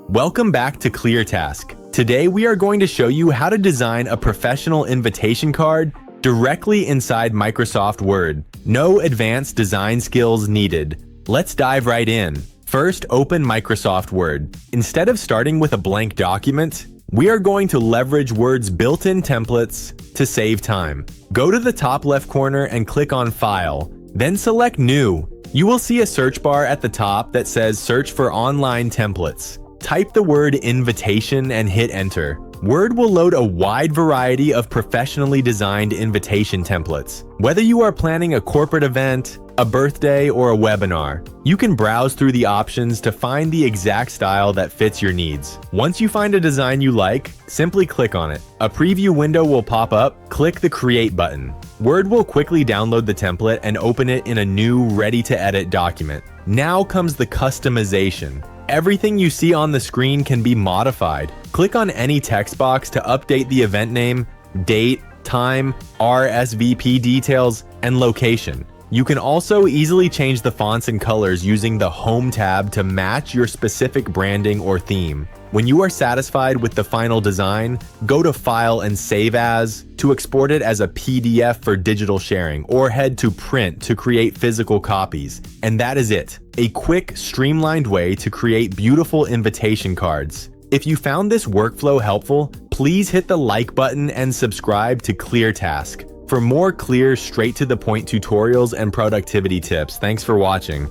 Welcome back to ClearTask. Today we are going to show you how to design a professional invitation card directly inside Microsoft Word. No advanced design skills needed. Let's dive right in. First, open Microsoft Word. Instead of starting with a blank document, we are going to leverage Word's built-in templates to save time. Go to the top left corner and click on File, then select New. You will see a search bar at the top that says Search for Online Templates. Type the word invitation and hit enter. Word will load a wide variety of professionally designed invitation templates. Whether you are planning a corporate event, a birthday, or a webinar, you can browse through the options to find the exact style that fits your needs. Once you find a design you like, simply click on it. A preview window will pop up. Click the Create button. Word will quickly download the template and open it in a new, ready-to-edit document. Now comes the customization. Everything you see on the screen can be modified. Click on any text box to update the event name, date, time, RSVP details, and location. You can also easily change the fonts and colors using the Home tab to match your specific branding or theme. When you are satisfied with the final design, go to File and Save As to export it as a PDF for digital sharing, or head to Print to create physical copies. And that is it. A quick, streamlined way to create beautiful invitation cards. If you found this workflow helpful, please hit the like button and subscribe to ClearTask. For more clear, straight-to-the-point tutorials and productivity tips, thanks for watching.